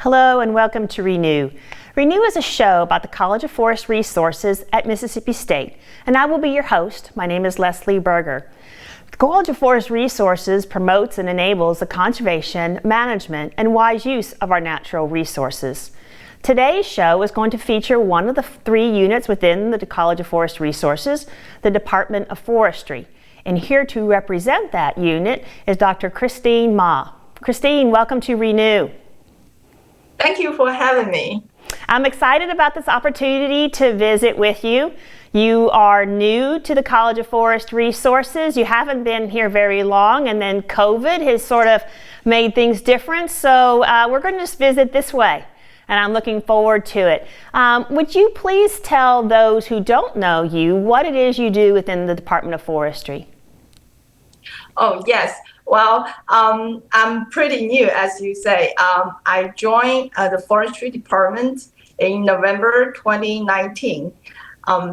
Hello and welcome to Renew. Renew is a show about the College of Forest Resources at Mississippi State, and I will be your host. My name is Leslie Berger. The College of Forest Resources promotes and enables the conservation, management, and wise use of our natural resources. Today's show is going to feature one of the three units within the College of Forest Resources, the Department of Forestry. And here to represent that unit is Dr. Christine Ma. Christine, welcome to Renew. Thank you for having me. I'm excited about this opportunity to visit with you. You are new to the College of Forest Resources. You haven't been here very long, and then COVID has sort of made things different. So we're going to just visit this way, and I'm looking forward to it. Would you please tell those who don't know you what it is you do within the Department of Forestry? Oh, yes. Well, I'm pretty new, as you say. I joined the Forestry Department in November 2019.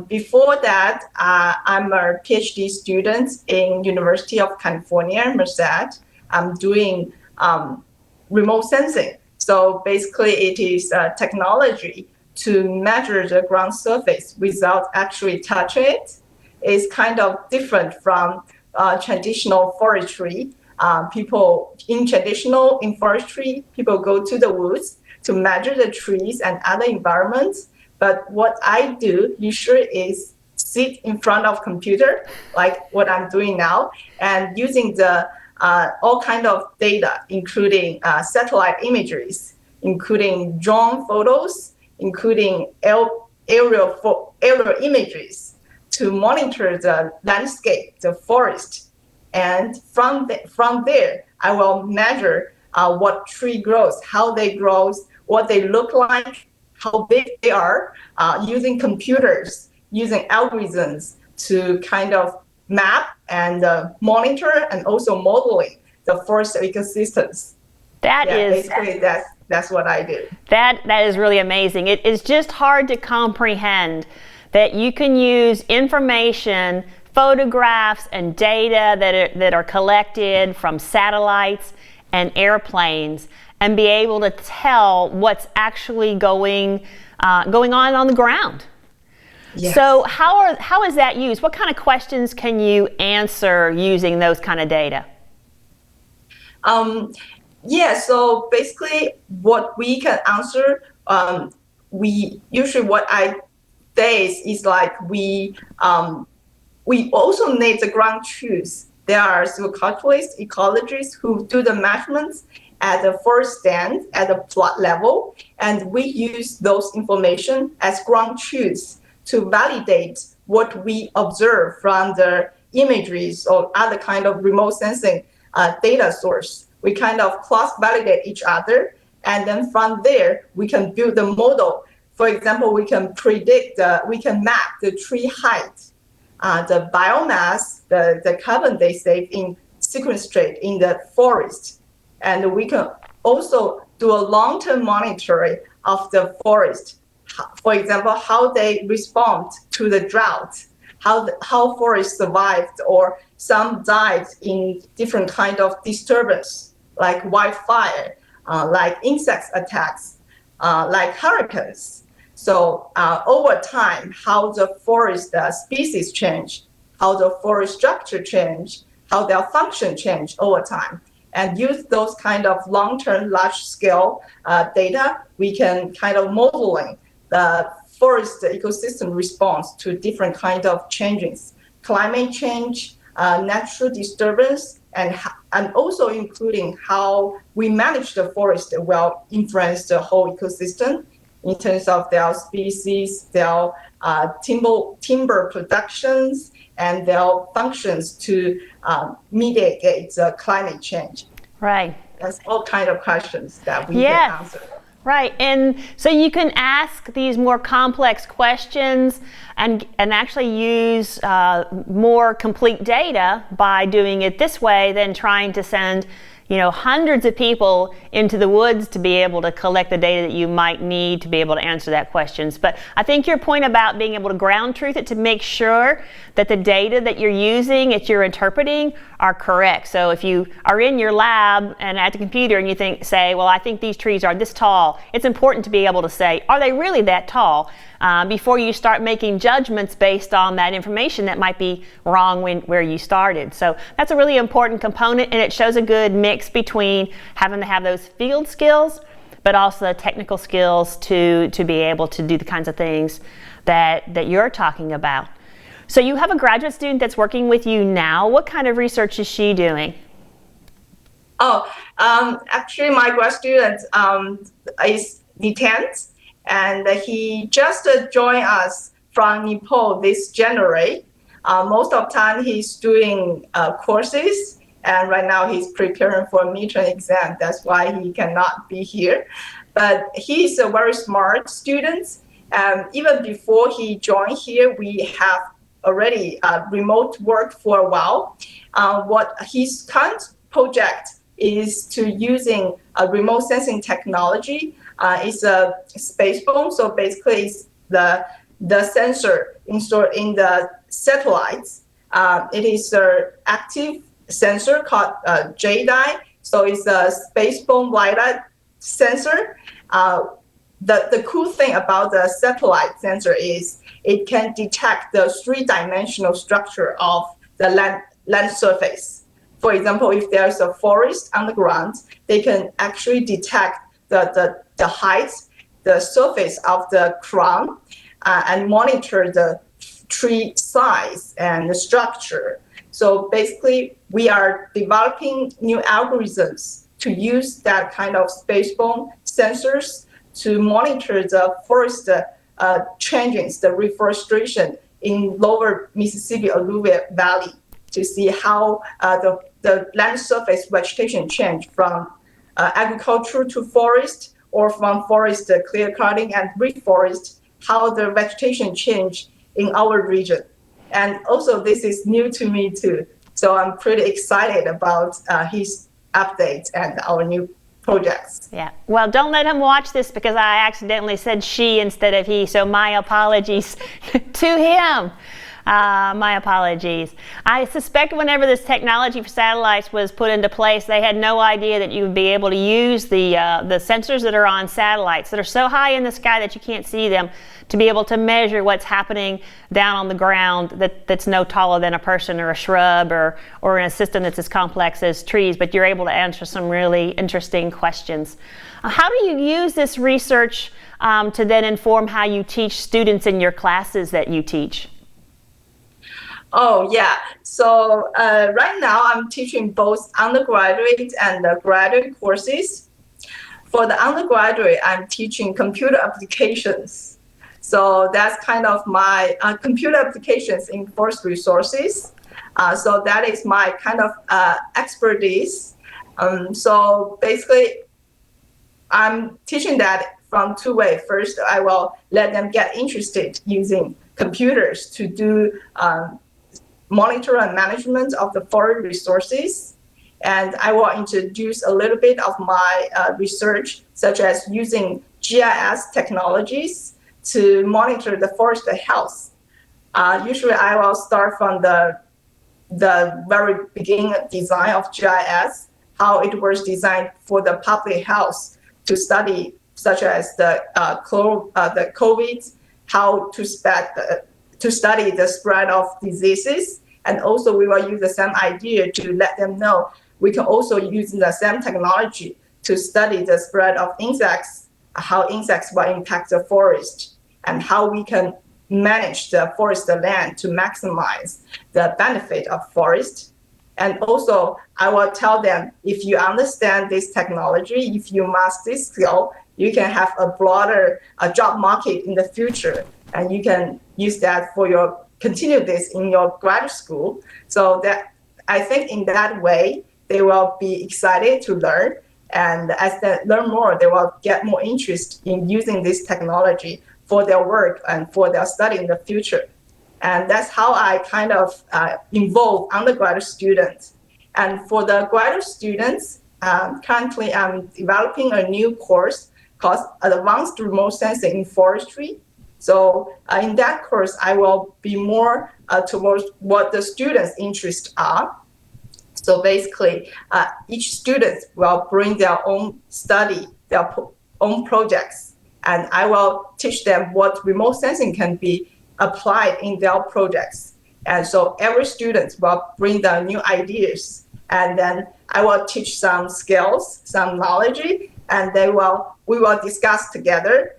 Before that, I'm a PhD student in University of California, Merced. I'm doing remote sensing. So basically, it is technology to measure the ground surface without actually touching it. It's kind of different from traditional forestry. In forestry, people go to the woods to measure the trees and other environments. But what I do usually is sit in front of computer, like what I'm doing now, and using the all kind of data, including satellite imageries, including drone photos, including aerial images to monitor the landscape, the forest. And from there, I will measure what tree grows, how they grow, what they look like, how big they are, using computers, using algorithms to kind of map and monitor and also modeling the forest ecosystems. Basically that's what I do. That is really amazing. It is just hard to comprehend that you can use information, photographs and data that are collected from satellites and airplanes and be able to tell what's actually going on the ground. Yes. So how is that used? What kind of questions can you answer using those kind of data? So basically what we can answer, what I say is like we also need the ground truth. There are zooculturists, ecologists who do the measurements at the forest stand, at the plot level, and we use those information as ground truths to validate what we observe from the imageries or other kind of remote sensing data source. We kind of cross-validate each other, and then from there, we can build the model. For example, we can map the tree height, the biomass, the carbon they save in sequestrate in the forest. And we can also do a long-term monitoring of the forest. For example, how they respond to the drought, how forests survived, or some died in different kind of disturbance, like wildfire, like insect attacks, like hurricanes. So over time, how the forest species change, how the forest structure change, how their function change over time. And use those kind of long-term, large-scale data, we can kind of modeling the forest ecosystem response to different kind of changes, climate change, natural disturbance, and also including how we manage the forest will influence the whole ecosystem in terms of their species, their timber productions, and their functions to mitigate the climate change. Right. That's all kind of questions that we can answer. Right, and so you can ask these more complex questions and actually use more complete data by doing it this way than trying to send hundreds of people into the woods to be able to collect the data that you might need to be able to answer that questions. But I think your point about being able to ground truth it to make sure that the data that you're using, that you're interpreting, are correct. So if you are in your lab and at the computer and you say, well, I think these trees are this tall, it's important to be able to say, are they really that tall? Before you start making judgments based on that information that might be wrong where you started. So that's a really important component, and it shows a good mix between having to have those field skills, but also the technical skills to be able to do the kinds of things that you're talking about. So you have a graduate student that's working with you now. What kind of research is she doing? Actually, my grad student is the 10th. And he just joined us from Nepal this January. Most of the time he's doing courses, and right now he's preparing for a midterm exam. That's why he cannot be here. But he's a very smart student. Even before he joined here, we have already remote work for a while. What his current project is to using a remote sensing technology. It's a space phone, so basically it's the sensor installed in the satellites. It is an active sensor called JEDI, so it's a space phone LiDAR sensor. The cool thing about the satellite sensor is it can detect the three-dimensional structure of the land surface. For example, if there's a forest on the ground, they can actually detect the height, the surface of the crown, and monitor the tree size and the structure. So basically, we are developing new algorithms to use that kind of spaceborne sensors to monitor the forest changes, the reforestation in lower Mississippi Alluvial Valley, to see how the land surface vegetation change from agriculture to forest, or from forest clear cutting and reforest, how the vegetation change in our region. And also this is new to me too. So I'm pretty excited about his updates and our new projects. Yeah, well, don't let him watch this because I accidentally said she instead of he, so my apologies to him. My apologies. I suspect whenever this technology for satellites was put into place, they had no idea that you would be able to use the sensors that are on satellites that are so high in the sky that you can't see them, to be able to measure what's happening down on the ground that's no taller than a person or a shrub or in a system that's as complex as trees, but you're able to answer some really interesting questions. How do you use this research to then inform how you teach students in your classes that you teach? Oh, yeah. So right now I'm teaching both undergraduate and graduate courses. For the undergraduate, I'm teaching computer applications. So that's kind of my computer applications in forest resources. So that is my kind of expertise. So basically, I'm teaching that from two ways. First, I will let them get interested using computers to do monitor and management of the forest resources. And I will introduce a little bit of my research, such as using GIS technologies to monitor the forest health. Usually I will start from the very beginning design of GIS, how it was designed for the public health to study, such as the COVID, how to study the spread of diseases. And also we will use the same idea to let them know we can also use the same technology to study the spread of insects, how insects will impact the forest, and how we can manage the forest land to maximize the benefit of forest. And also I will tell them, if you understand this technology, if you master this skill, you can have a broader job market in the future, and you can use that for your continue this in your graduate school. So that I think in that way they will be excited to learn, and as they learn more, they will get more interest in using this technology for their work and for their study in the future. And that's how I kind of involve undergraduate students. And for the graduate students, currently I'm developing a new course called Advanced Remote Sensing in Forestry. So in that course, I will be more towards what the students' interests are. So basically, each student will bring their own study, their own projects, and I will teach them what remote sensing can be applied in their projects. And so every student will bring their new ideas, and then I will teach some skills, some knowledge, and we will discuss together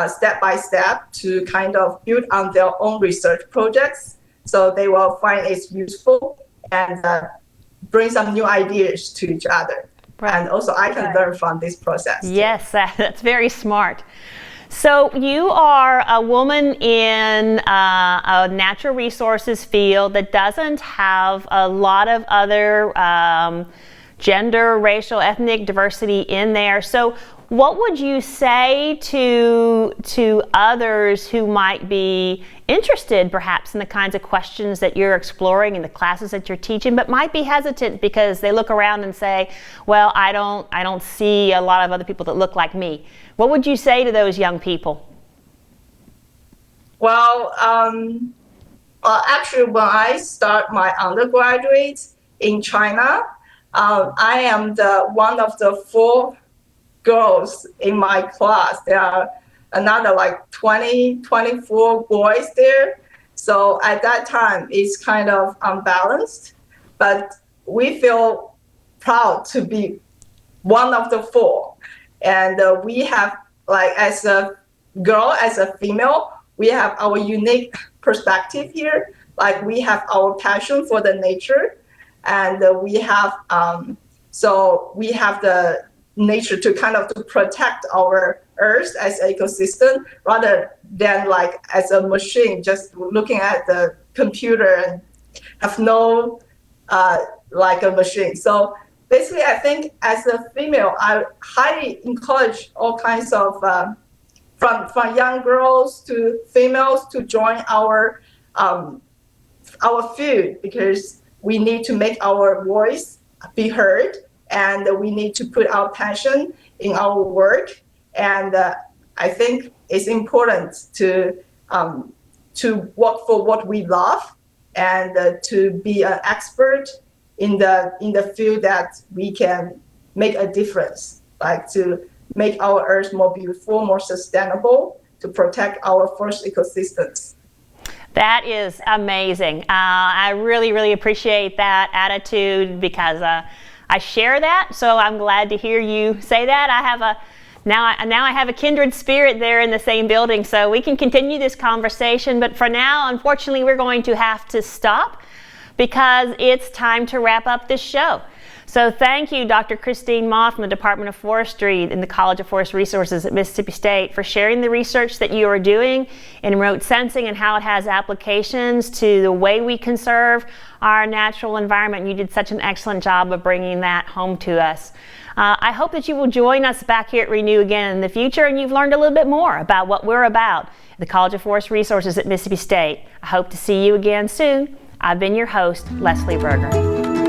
step by step to kind of build on their own research projects. So they will find it's useful and bring some new ideas to each other. Right. And also I can learn from this process. Yes, that's very smart. So you are a woman in a natural resources field that doesn't have a lot of other gender, racial, ethnic diversity in there. So what would you say to others who might be interested perhaps in the kinds of questions that you're exploring in the classes that you're teaching, but might be hesitant because they look around and say, well, I don't see a lot of other people that look like me. What would you say to those young people? Well, actually, when I start my undergraduate in China, I am one of the 4 girls in my class. There are another like 24 boys there. So at that time, it's kind of unbalanced, but we feel proud to be one of the 4. And we have, like, as a girl, as a female, we have our unique perspective here. Like, we have our passion for the nature, and we have we have the nature to kind of to protect our earth as an ecosystem, rather than like as a machine just looking at the computer and have no like a machine. So basically, I think as a female, I highly encourage all kinds of from young girls to females to join our field, because we need to make our voice be heard, and we need to put our passion in our work. And I think it's important to work for what we love, and to be an expert in the field that we can make a difference, like to make our earth more beautiful, more sustainable, to protect our forest ecosystems. That is amazing. I really, really appreciate that attitude, because I share that. So I'm glad to hear you say that. Now I have a kindred spirit there in the same building, so we can continue this conversation. But for now, unfortunately, we're going to have to stop because it's time to wrap up this show. So thank you, Dr. Christine Moth from the Department of Forestry in the College of Forest Resources at Mississippi State, for sharing the research that you are doing in remote sensing and how it has applications to the way we conserve our natural environment. You did such an excellent job of bringing that home to us. I hope that you will join us back here at Renew again in the future, and you've learned a little bit more about what we're about at the College of Forest Resources at Mississippi State. I hope to see you again soon. I've been your host, Leslie Berger.